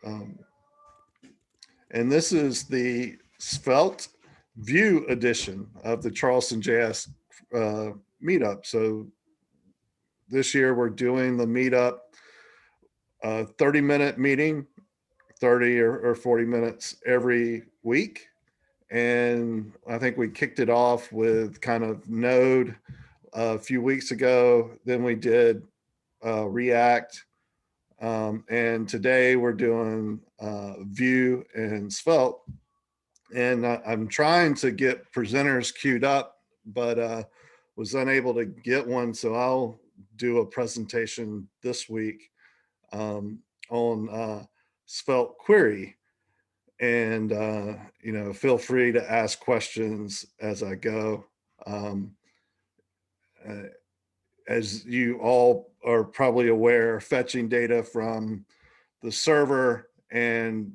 And this is the Svelte Vue edition of the Charleston JS meetup. So this year we're doing the meetup 30-minute meeting, 30 or 40 minutes every week. And I think we kicked it off with kind of Node a few weeks ago. Then we did React. And today we're doing Vue and Svelte. And I'm trying to get presenters queued up, but was unable to get one. So I'll do a presentation this week on Spelt-Query. And, you know, feel free to ask questions as I go. As you all are probably aware, fetching data from the server and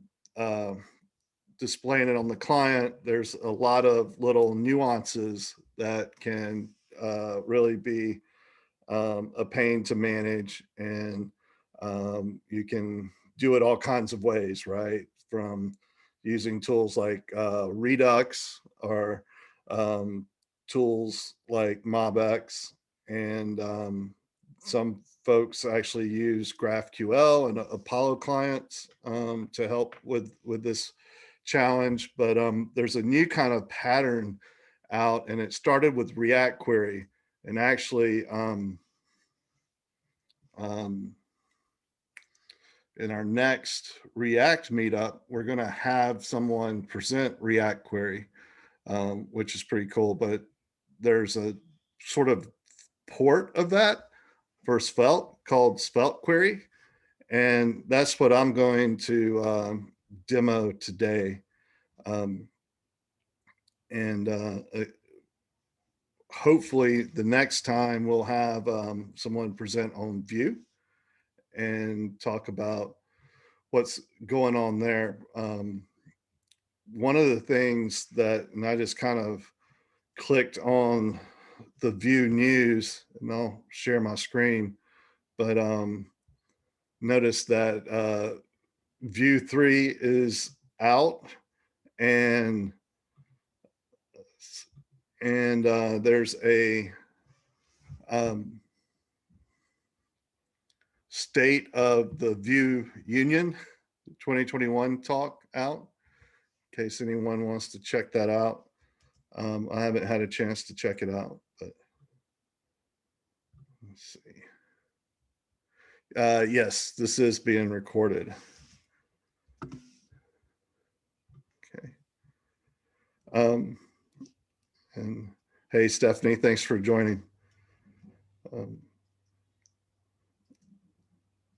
displaying it on the client, there's a lot of little nuances that can really be a pain to manage, and you can do it all kinds of ways, right? From using tools like Redux or tools like MobX, and some folks actually use GraphQL and Apollo clients to help with this challenge. But there's a new kind of pattern out, and it started with React Query. And actually, in our next React meetup, we're going to have someone present React Query, which is pretty cool. But there's a sort of port of that for Svelte called Spelt-Query, and that's what I'm going to demo today. Hopefully the next time we'll have someone present on Vue and talk about what's going on there. One of the things that, and I just kind of clicked on the Vue news, and I'll share my screen, but notice that Vue 3 is out, and there's a state of the Vue Union 2021 talk out, in case anyone wants to check that out. I haven't had a chance to check it out, but let's see. Yes, this is being recorded. Okay. And hey, Stephanie, thanks for joining.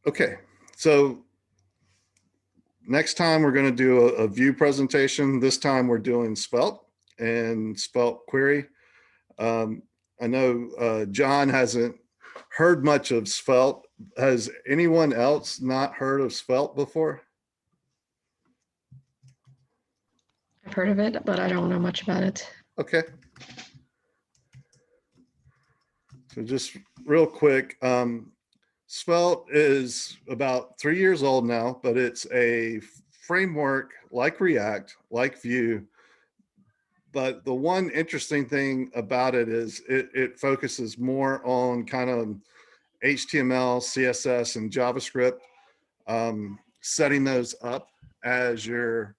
Okay, so next time we're going to do a Vue presentation. This time we're doing Svelte and Spelt-Query. I know John hasn't heard much of Svelte. Has anyone else not heard of Svelte before? I've heard of it, but I don't know much about it. Okay. So just real quick, Svelte is about 3 years old now, but it's a framework like React, like Vue. But the one interesting thing about it is it focuses more on kind of HTML, CSS, and JavaScript, setting those up as your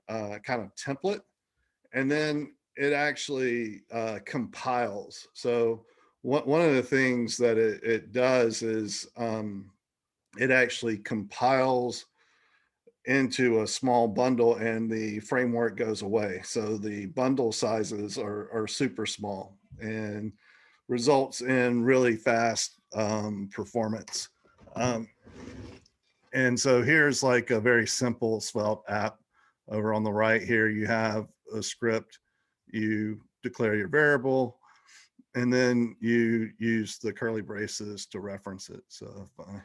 kind of template. And then it actually compiles. So one of the things that it does is it actually compiles into a small bundle, and the framework goes away. So the bundle sizes are super small and results in really fast performance. And so here's like a very simple Svelte app. Over on the right here, you have a script. You declare your variable, and then you use the curly braces to reference it. So if I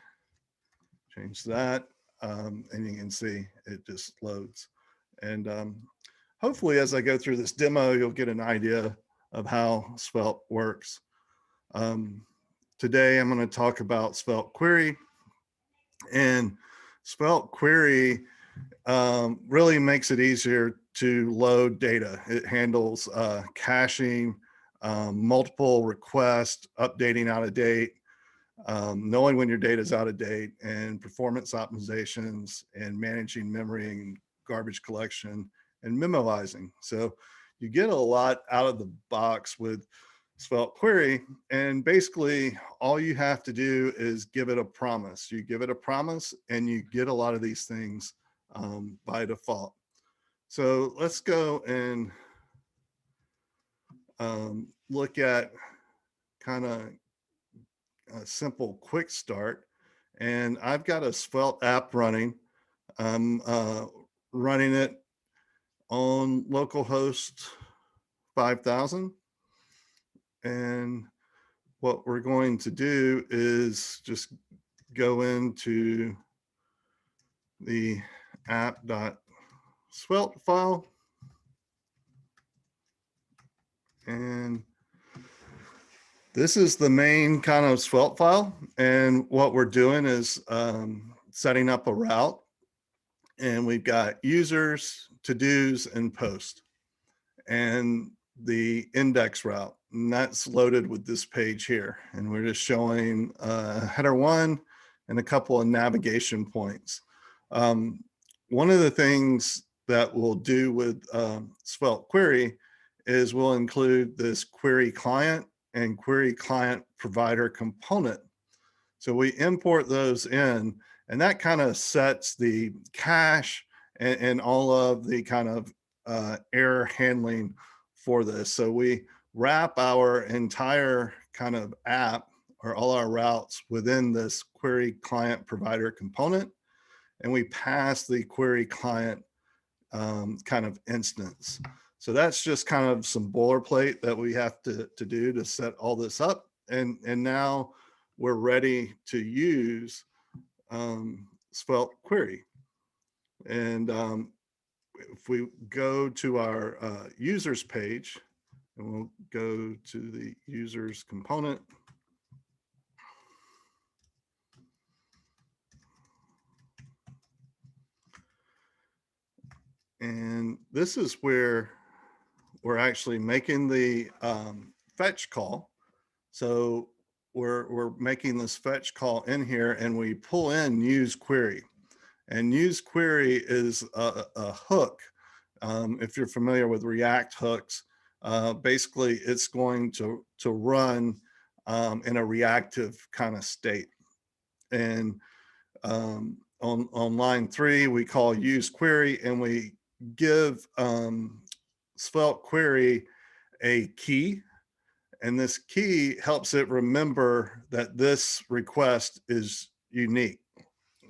change that, and you can see it just loads. And hopefully as I go through this demo, you'll get an idea of how Svelte works. Today I'm going to talk about Spelt-Query. And Spelt-Query really makes it easier to load data. It handles caching, multiple requests, updating out of date, knowing when your data is out of date, and performance optimizations, and managing memory and garbage collection, and memoizing. So you get a lot out of the box with Svelte-Query, and basically all you have to do is give it a promise. You give it a promise and you get a lot of these things by default. So let's go and look at kind of a simple quick start. And I've got a Svelte app running. I'm running it on localhost 5000. And what we're going to do is just go into the app.svelte file. And this is the main kind of Svelte file. And what we're doing is setting up a route. And we've got users, to-dos, and post. And the index route. And that's loaded with this page here. And we're just showing header 1 and a couple of navigation points. One of the things that we'll do with Svelte-Query is we'll include this query client and query client provider component. So we import those in, and that kind of sets the cache and all of the kind of error handling for this. So we wrap our entire kind of app or all our routes within this query client provider component, and we pass the query client kind of instance. So that's just kind of some boilerplate that we have to do to set all this up. And now we're ready to use Svelte-Query. And if we go to our users page, and we'll go to the users component. And this is where we're actually making the fetch call. So we're making this fetch call in here, and we pull in use query. And use query is a hook. If you're familiar with React hooks, basically it's going to run in a reactive kind of state. And on line 3, we call use query, and we give Svelte-Query a key. And this key helps it remember that this request is unique.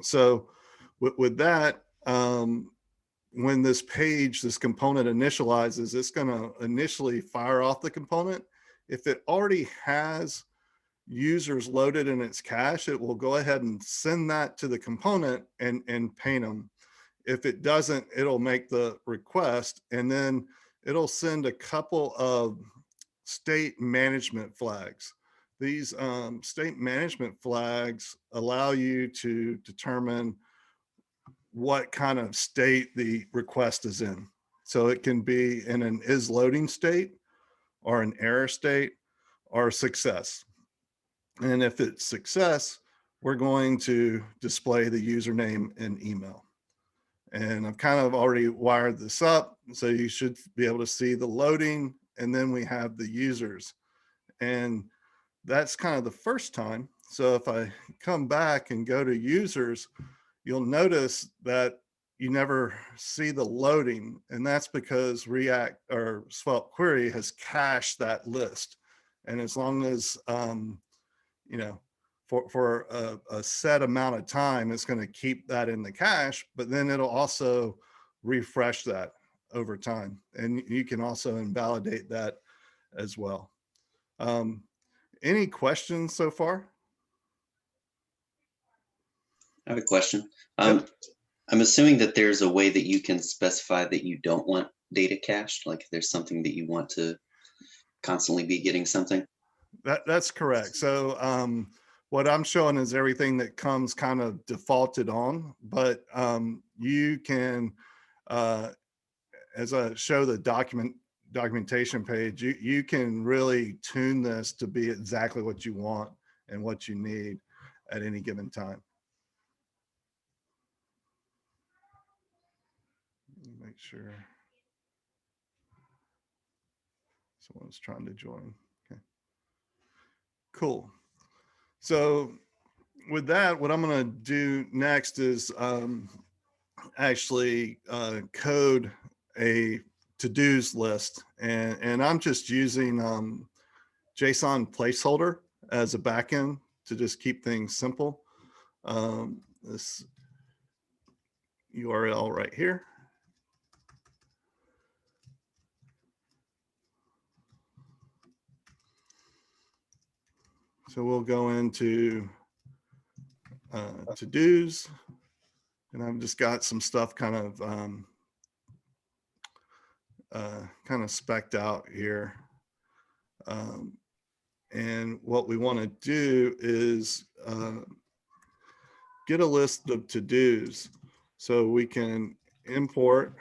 So with that, when this page, this component initializes, it's going to initially fire off the component. If it already has users loaded in its cache, it will go ahead and send that to the component and paint them. If it doesn't, it'll make the request, and then it'll send a couple of state management flags. These state management flags allow you to determine what kind of state the request is in. So it can be in an is loading state, or an error state, or success. And if it's success, we're going to display the username and email. And I've kind of already wired this up, so you should be able to see the loading, and then we have the users. And that's kind of the first time. So if I come back and go to users, you'll notice that you never see the loading, and that's because React or Svelte-Query has cached that list. And as long as you know, for a set amount of time, it's going to keep that in the cache, but then it'll also refresh that over time. And you can also invalidate that as well. Any questions so far? I have a question. Yep. I'm assuming that there's a way that you can specify that you don't want data cached, like if there's something that you want to constantly be getting something. That's correct. So what I'm showing is everything that comes kind of defaulted on, but you can, as I show the documentation page, you can really tune this to be exactly what you want and what you need at any given time. Make sure someone's trying to join. Okay, cool. So with that, what I'm going to do next is actually code a to-dos list, and I'm just using JSON placeholder as a backend to just keep things simple. This URL right here. So we'll go into to-dos, and I've just got some stuff kind of specced out here. And what we want to do is get a list of to-dos so we can import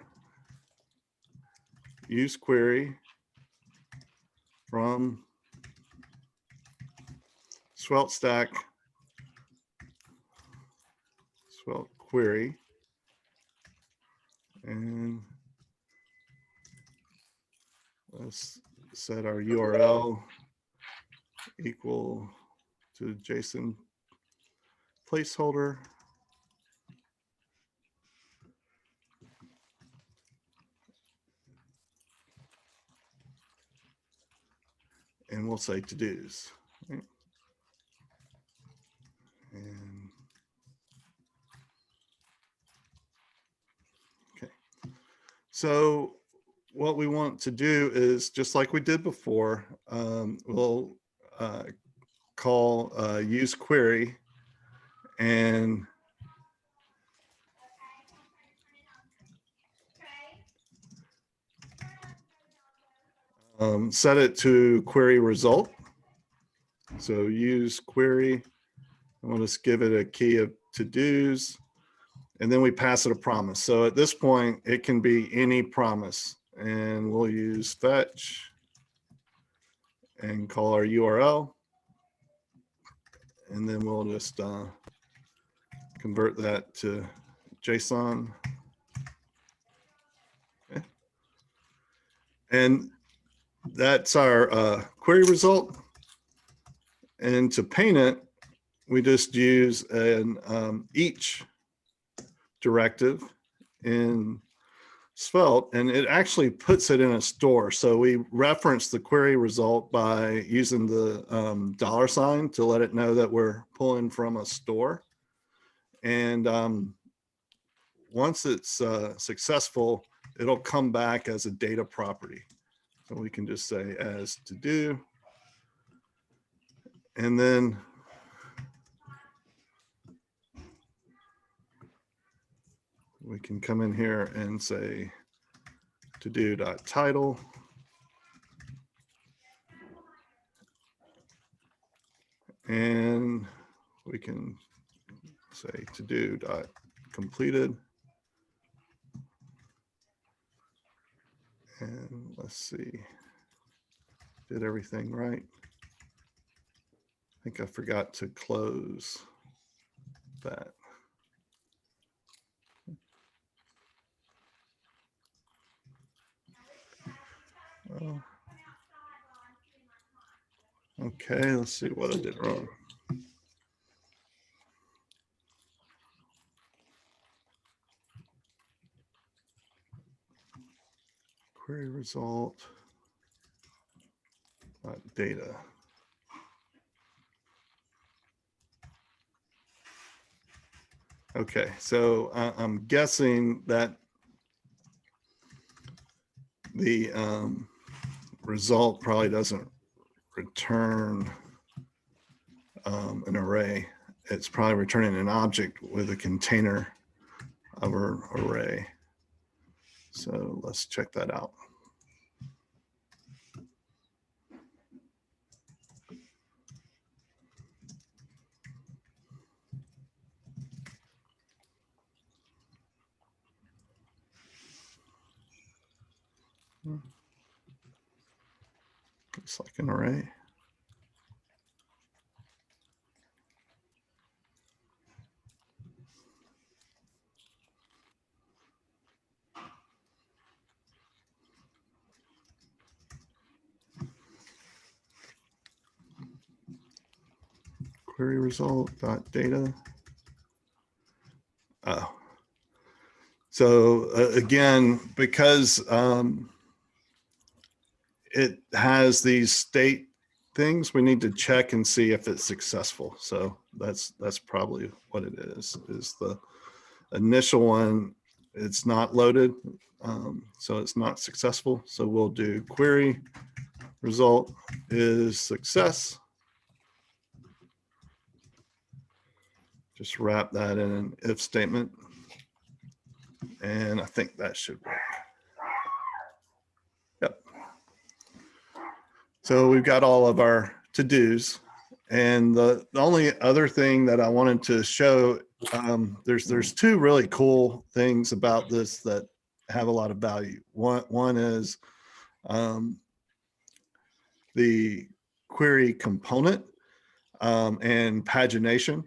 use query from Svelte stack Svelte-Query, and let's set our URL equal to JSON placeholder. And we'll say to-dos. Right? And okay. So what we want to do is, just like we did before, we'll call use query, and set it to query result. So use query, and we'll just give it a key of to-dos, and then we pass it a promise. So at this point, it can be any promise, and we'll use fetch and call our URL, and then we'll just convert that to JSON. Okay. And that's our query result. And to paint it, we just use an each directive in Svelte, and it actually puts it in a store. So we reference the query result by using the $sign to let it know that we're pulling from a store. And once it's successful, it'll come back as a data property. So we can just say as to do, and then we can come in here and say to do.title. And we can say to do.completed. And let's see, did everything right. I think I forgot to close that. Oh. Okay, let's see what I did wrong. Query result, data. Okay, so I'm guessing that the result probably doesn't return an array. It's probably returning an object with a container of an array. So let's check that out. Looks like an array. Query result dot data. Oh, so again, because it has these state things, we need to check and see if it's successful. So that's probably what it is the initial one. It's not loaded, so it's not successful. So we'll do query result is success. Just wrap that in an if statement. And I think that should work. Yep. So we've got all of our to-dos. And the only other thing that I wanted to show, there's two really cool things about this that have a lot of value. One is the query component and pagination.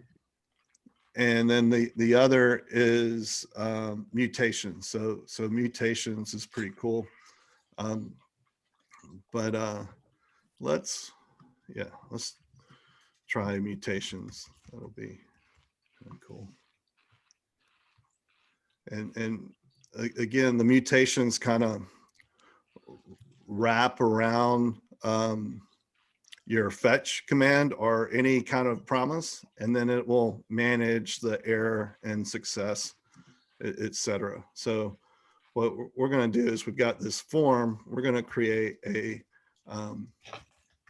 And then the other is mutations. So mutations is pretty cool. But let's try mutations. That'll be cool. And again, the mutations kind of wrap around your fetch command or any kind of promise, and then it will manage the error and success, etc. So what we're going to do is we've got this form. We're going to create a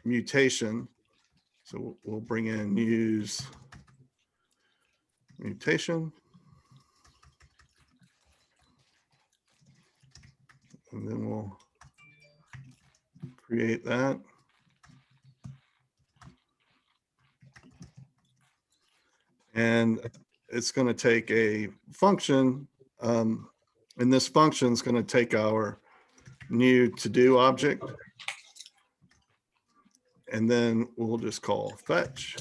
mutation. So we'll bring in use mutation. And then we'll create that. And it's going to take a function, and this function is going to take our new to-do object, and then we'll just call fetch,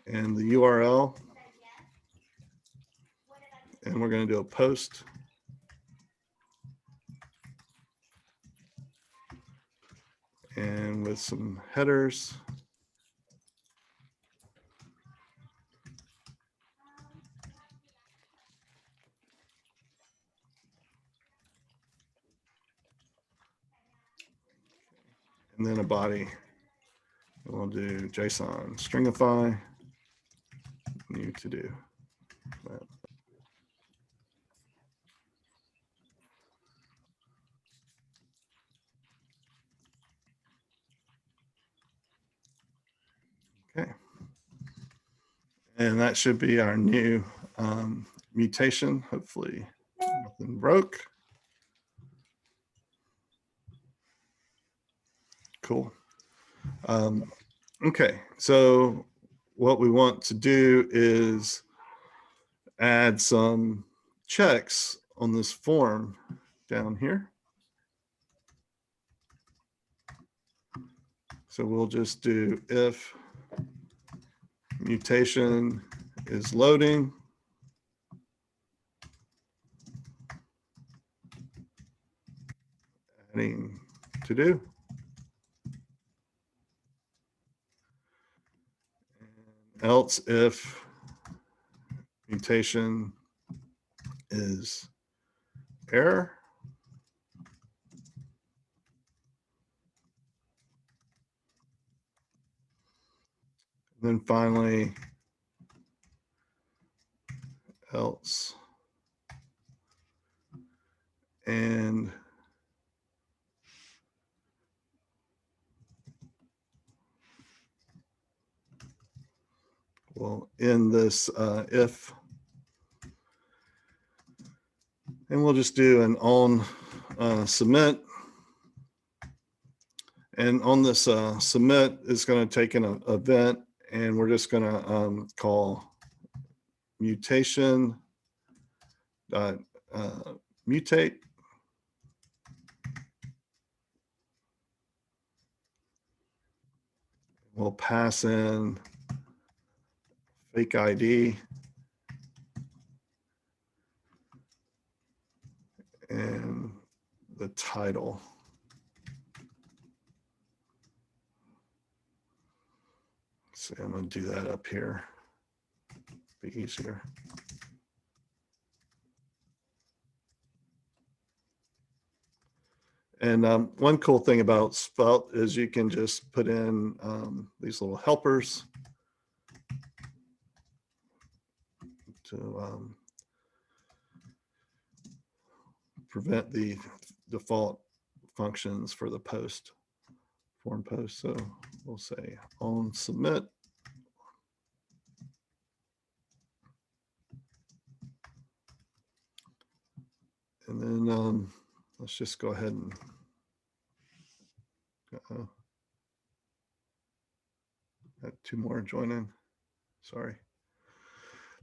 and the URL, and we're going to do a post. And with some headers. And then a body. And we'll do JSON stringify, new to do. Okay. And that should be our new mutation. Hopefully nothing broke. Cool. Okay, so what we want to do is add some checks on this form down here. So we'll just do if mutation is loading, adding to do. Else if mutation is error. And then finally, else and we'll end this if, and we'll just do an on submit. And on this submit is going to take an event, and we're just going to call mutation mutate, we'll pass in fake ID and the title. So I'm going to do that up here. Be easier. And one cool thing about Svelte is you can just put in these little helpers to prevent the default functions for the post, form post. So we'll say on submit. And then let's just go ahead and got two more joining. Sorry.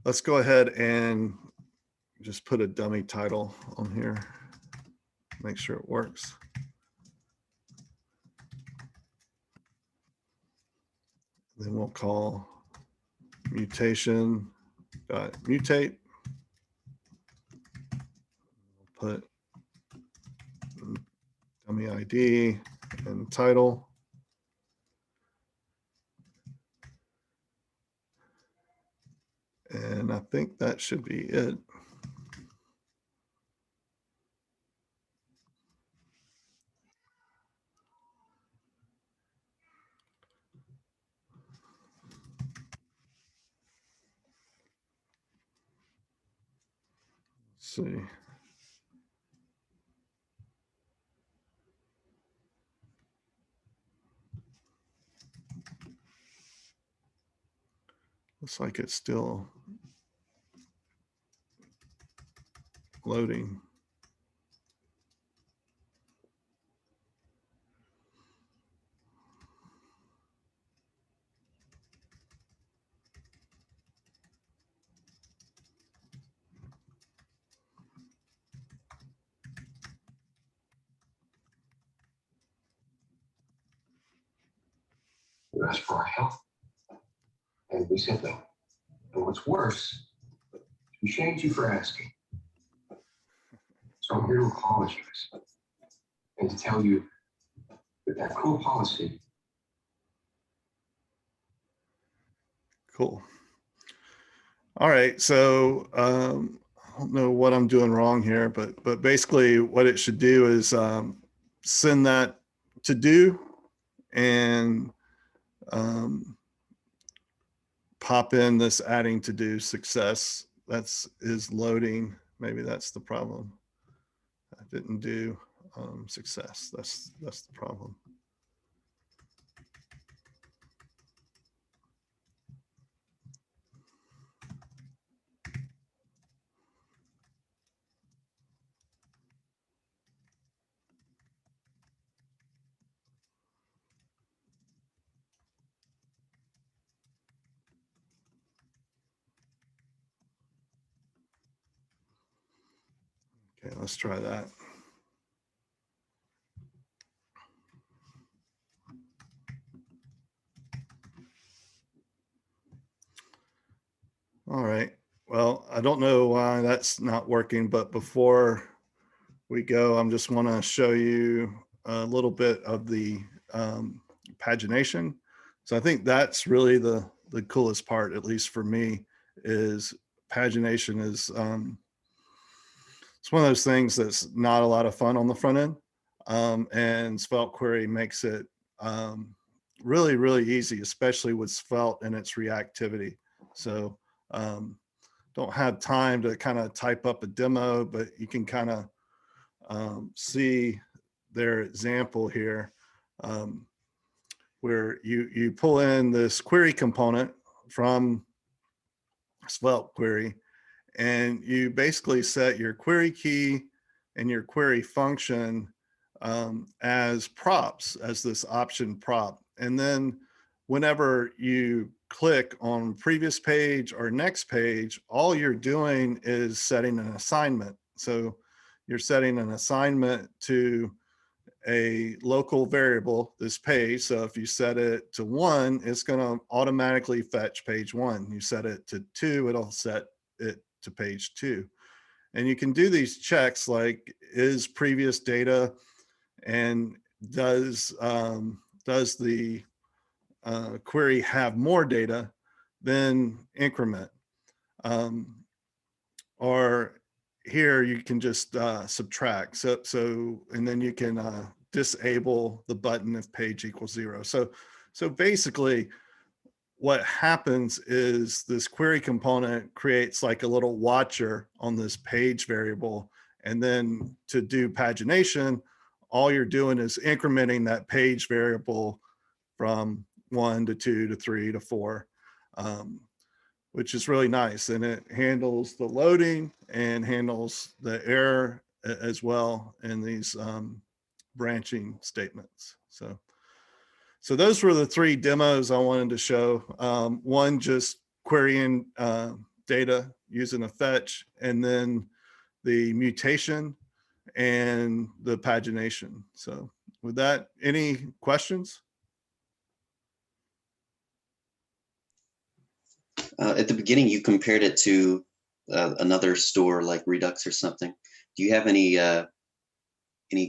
Let's go ahead and just put a dummy title on here. Make sure it works. Then we'll call mutation.mutate. We'll put dummy ID and title. And I think that should be it. Let's see. Looks like it's still loading. You asked for our help, and we said no. And what's worse, we shamed you for asking. So I'm here to apologize and to tell you that that cruel policy. Cool. All right, so I don't know what I'm doing wrong here, but basically what it should do is send that to do and pop in this adding to do success. Is loading. Maybe that's the problem. I didn't do success. That's the problem. Okay, let's try that. All right. Well, I don't know why that's not working, but before we go, I just want to show you a little bit of the pagination. So I think that's really the coolest part, at least for me, is pagination is it's one of those things that's not a lot of fun on the front end. And Spelt-Query makes it really, really easy, especially with Svelte and its reactivity. So don't have time to kind of type up a demo, but you can kind of see their example here, where you pull in this query component from Svelte-Query, and you basically set your query key and your query function as props, as this option prop. And then whenever you click on previous page or next page, all you're doing is setting an assignment. So you're setting an assignment to a local variable, this page. So if you set it to 1, it's going to automatically fetch page 1. You set it to 2, it'll set it to page 2. And you can do these checks like, is previous data and does the query have more data than increment? Or here you can just subtract. So and then you can disable the button if page equals 0. So basically what happens is this query component creates like a little watcher on this page variable. And then to do pagination, all you're doing is incrementing that page variable from 1 to 2 to 3 to 4, which is really nice. And it handles the loading and handles the error as well in these branching statements. So those were the 3 demos I wanted to show. One, just querying data using a fetch, and then the mutation and the pagination. So with that, any questions? At the beginning, you compared it to another store like Redux or something. Do you have any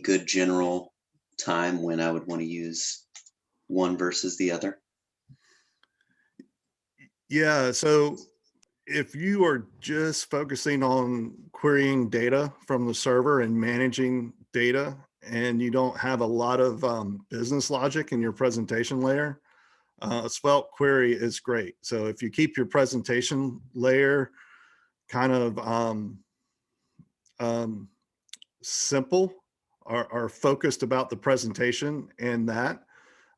good general time when I would want to use one versus the other? Yeah, so if you are just focusing on querying data from the server and managing data, and you don't have a lot of business logic in your presentation layer, Svelte-Query is great. So if you keep your presentation layer kind of simple, are focused about the presentation and that,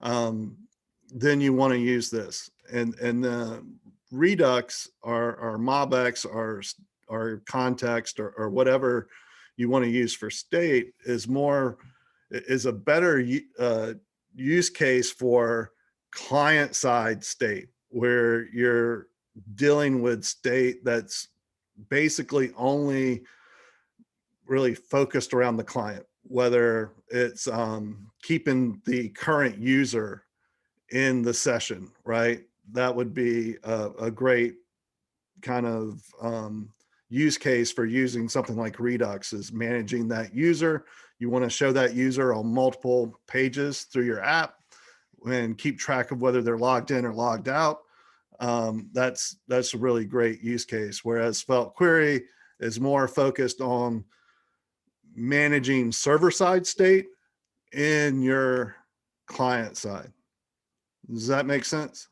then you want to use this. And the Redux or MobX or context or whatever you want to use for state is a better use case for client side state, where you're dealing with state that's basically only really focused around the client, whether it's keeping the current user in the session, right? That would be a great kind of use case for using something like Redux, is managing that user. You want to show that user on multiple pages through your app and keep track of whether they're logged in or logged out. That's a really great use case. Whereas Spelt-Query is more focused on managing server-side state in your client side. Does that make sense?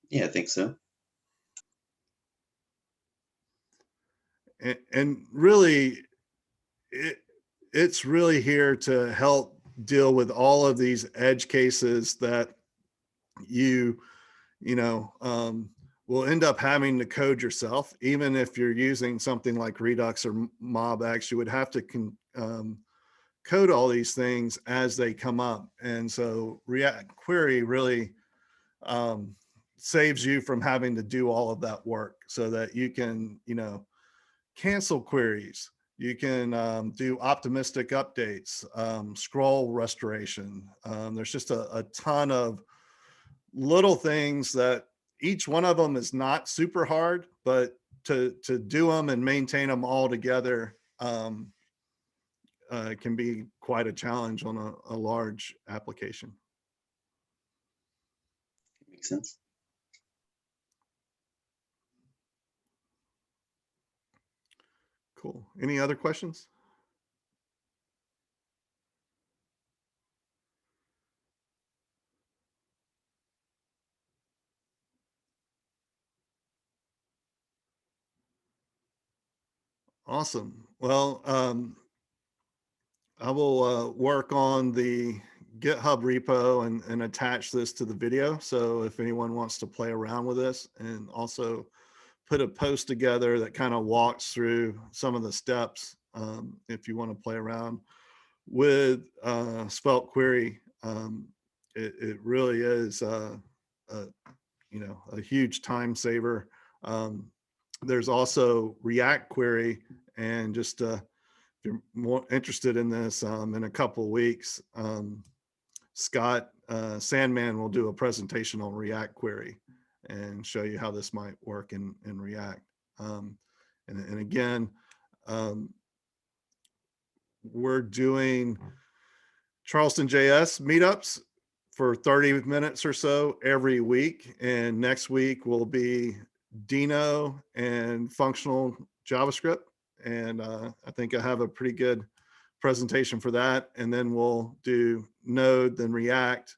Yeah, I think so. And really, it's really here to help deal with all of these edge cases that you will end up having to code yourself. Even if you're using something like Redux or MobX, you would have to code all these things as they come up. And so React Query really saves you from having to do all of that work, so that you can, cancel queries. You can do optimistic updates, scroll restoration. There's just a ton of little things that each one of them is not super hard, but to do them and maintain them all together can be quite a challenge on a large application. Makes sense. Cool. Any other questions? Awesome. Well, I will work on the GitHub repo and attach this to the video. So if anyone wants to play around with this, and also put a post together that kind of walks through some of the steps, if you want to play around with Spelt-Query. It really is a huge time saver. There's also React Query, and just you're more interested in this, in a couple of weeks, Scott Sandman will do a presentation on React Query and show you how this might work in React. And again, we're doing Charleston JS meetups for 30 minutes or so every week. And next week will be Dino and functional JavaScript. And I think I have a pretty good presentation for that. And then we'll do Node, then React,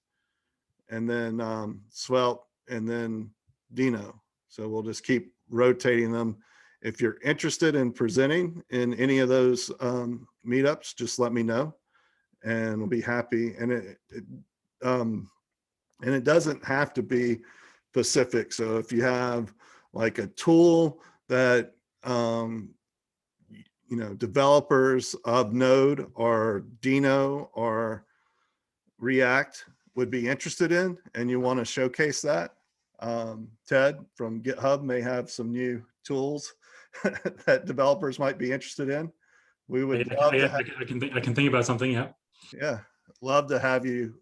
and then Svelte, and then Dino. So we'll just keep rotating them. If you're interested in presenting in any of those meetups, just let me know, and we'll be happy. And it doesn't have to be specific. So if you have like a tool that developers of Node or Dino or React would be interested in, and you want to showcase that, Ted from GitHub may have some new tools that developers might be interested in. We would love to have, I can think about something. yeah, love to have you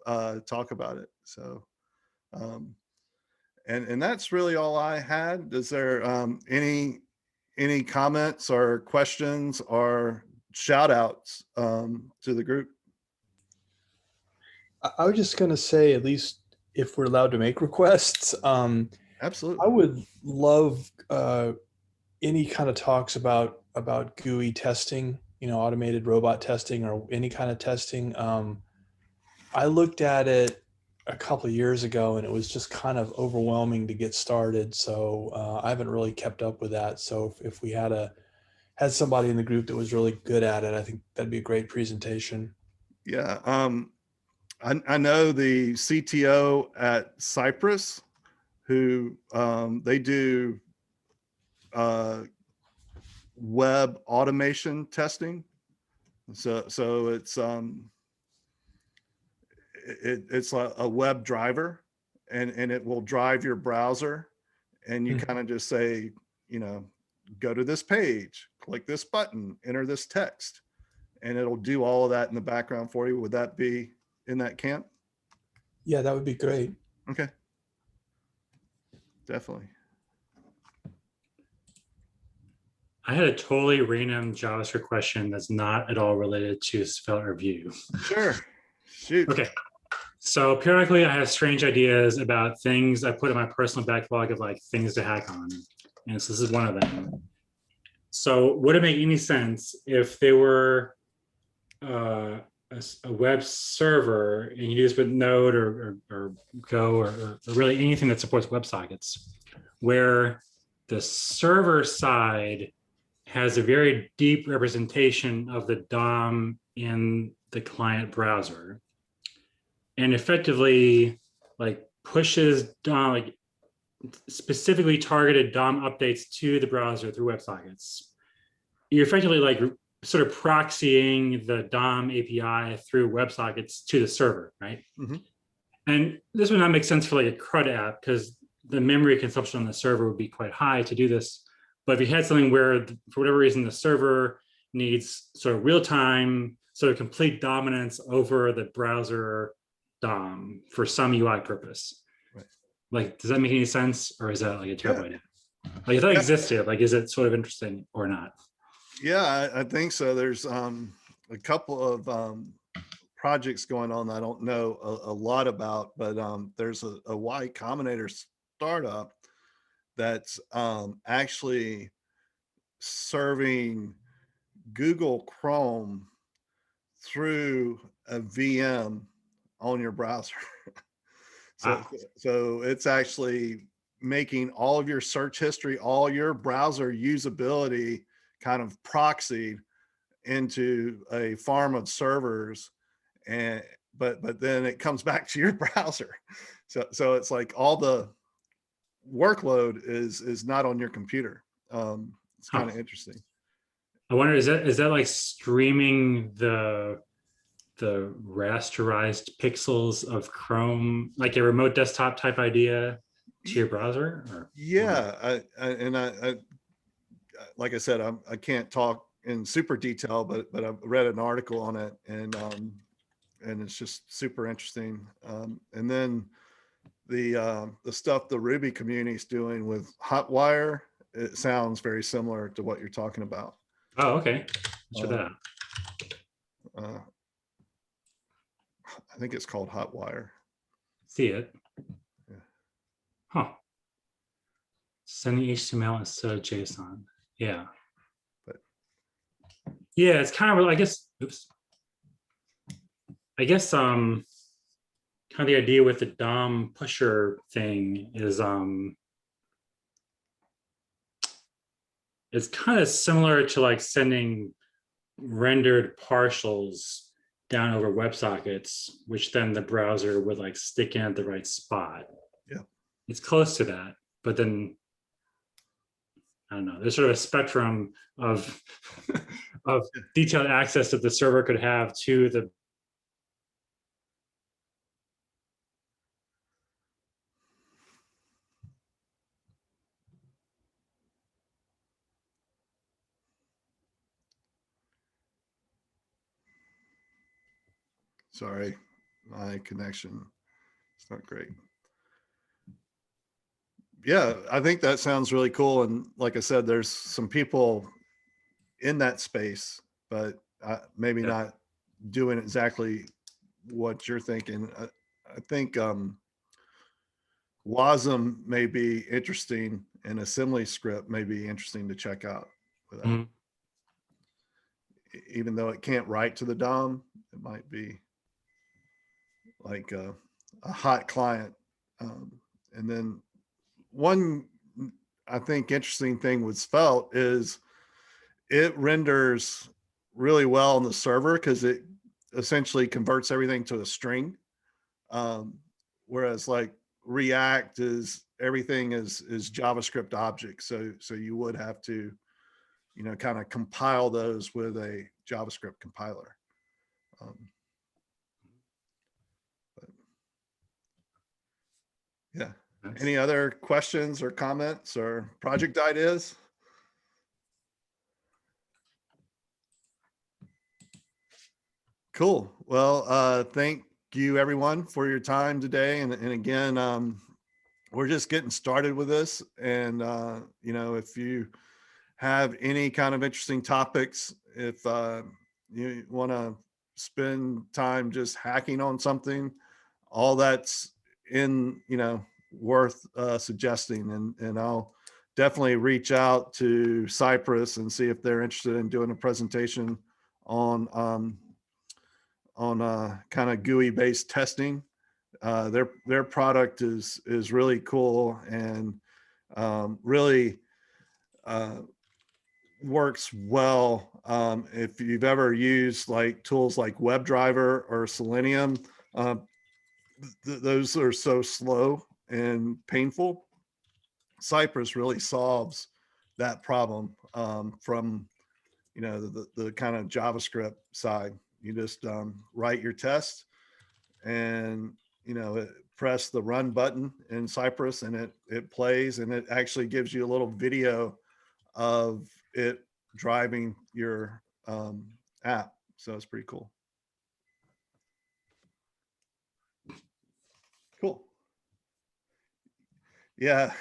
talk about it. So, and that's really all I had. Is there any comments or questions or shout outs to the group? I was just going to say, at least if we're allowed to make requests, Absolutely. I would love any kind of talks about GUI testing, automated robot testing or any kind of testing. I looked at it a couple of years ago and it was just kind of overwhelming to get started. So I haven't really kept up with that. So if we had somebody in the group that was really good at it, I think that'd be a great presentation. Yeah. I know the CTO at Cypress, who they do web automation testing. So it's a web driver, and it will drive your browser, and you kind of just say, go to this page, click this button, enter this text, and it'll do all of that in the background for you. Would that be in that camp? Yeah, that would be great. Okay. Definitely. I had a totally random JavaScript question that's not at all related to Svelte or Vue. Sure. Shoot. Okay. So periodically I have strange ideas about things I put in my personal backlog of like things to hack on. And so this is one of them. So would it make any sense if there were a web server and you use with Node or Go or really anything that supports WebSockets, where the server side has a very deep representation of the DOM in the client browser, and effectively like pushes DOM, like specifically targeted DOM updates to the browser through WebSockets. You're effectively like sort of proxying the DOM API through WebSockets to the server, right? Mm-hmm. And this would not make sense for like a CRUD app because the memory consumption on the server would be quite high to do this. But if you had something where, for whatever reason, the server needs sort of real-time, sort of complete dominance over the browser DOM for some UI purpose, right? Like, does that make any sense, or is that like a terrible idea? Like, if that existed, like, is it sort of interesting or not? Yeah, I think so. There's a couple of projects going on that I don't know a lot about, but there's a Y Combinator startup that's actually serving Google Chrome through a VM on your browser. So it's actually making all of your search history, all your browser usability kind of proxied into a farm of servers, and but then it comes back to your browser. So it's like all the workload is not on your computer. It's kind of interesting. I wonder, is that like streaming the rasterized pixels of Chrome, like a remote desktop type idea, to your browser? Or, yeah, I like I said, I can't talk in super detail, but I've read an article on it, and it's just super interesting. And then the stuff the Ruby community is doing with Hotwire, it sounds very similar to what you're talking about. Oh, okay. Let's try that. I think it's called Hotwire. See it. Yeah. Huh. Sending HTML instead of JSON. Yeah. But yeah, it's kind of, I guess, oops. I guess kind of the idea with the DOM pusher thing is it's kind of similar to like sending rendered partials down over WebSockets, which then the browser would like stick in at the right spot. Yeah. It's close to that, but then I don't know, there's sort of a spectrum of of detailed access that the server could have to the sorry, my connection, it's not great. Yeah, I think that sounds really cool. And like I said, there's some people in that space, but maybe Yeah. not doing exactly what you're thinking. I think WASM may be interesting, and assembly script may be interesting to check out with that. Mhm. Even though it can't write to the DOM, it might be like a hot client. And then one, I think, interesting thing with Svelte is it renders really well on the server because it essentially converts everything to a string. Whereas like React is everything is JavaScript objects. So you would have to, you know, kind of compile those with a JavaScript compiler. But yeah. Nice. Any other questions or comments or project ideas? Cool. Well, thank you everyone for your time today. And again, we're just getting started with this. And, you know, if you have any kind of interesting topics, if you want to spend time just hacking on something, all that's in, you know, worth suggesting. And I'll definitely reach out to Cypress and see if they're interested in doing a presentation on kind of GUI based testing. Their product is really cool and really works well. If you've ever used like tools like WebDriver or Selenium, those are so slow and painful. Cypress really solves that problem from, you know, the kind of JavaScript side. You just write your test and, you know, press the run button in Cypress and it plays, and it actually gives you a little video of it driving your app. So it's pretty cool. Cool. Yeah.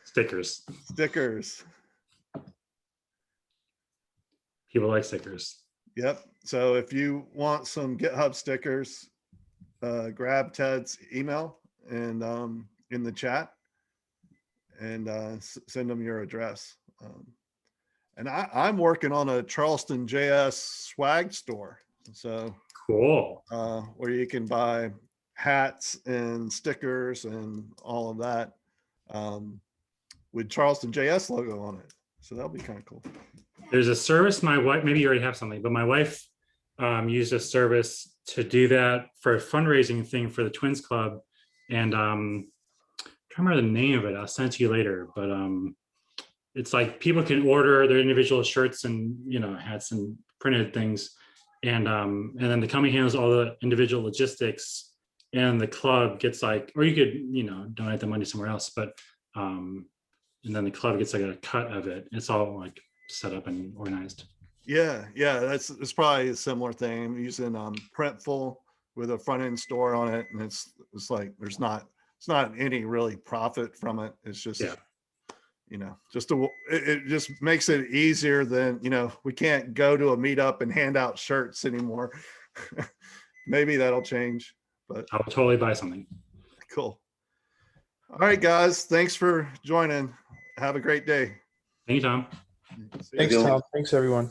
Stickers. Stickers. People like stickers. Yep. So if you want some GitHub stickers, grab Ted's email and in the chat and send them your address. And I'm working on a Charleston JS swag store. So Cool. where you can buy hats and stickers and all of that with Charleston JS logo on it. So that'll be kind of cool. There's a service my wife, maybe you already have something, but my wife used a service to do that for a fundraising thing for the Twins Club. And I'm trying to remember the name of it. I'll send it to you later. But it's like people can order their individual shirts and, you know, hats and printed things. And then the company handles all the individual logistics, and the club gets like, or you could, you know, donate the money somewhere else, but and then the club gets like a cut of it. It's all like set up and organized. Yeah, it's probably a similar thing. I'm using Printful with a front end store on it, and it's like it's not any really profit from it. It's just Yeah. it just makes it easier than we can't go to a meetup and hand out shirts anymore. Maybe that'll change, but I'll totally buy something. cool. All right, guys, thanks for joining. Have a great day. Thank you, Tom. See you. Thanks, Go. Tom. Thanks, everyone.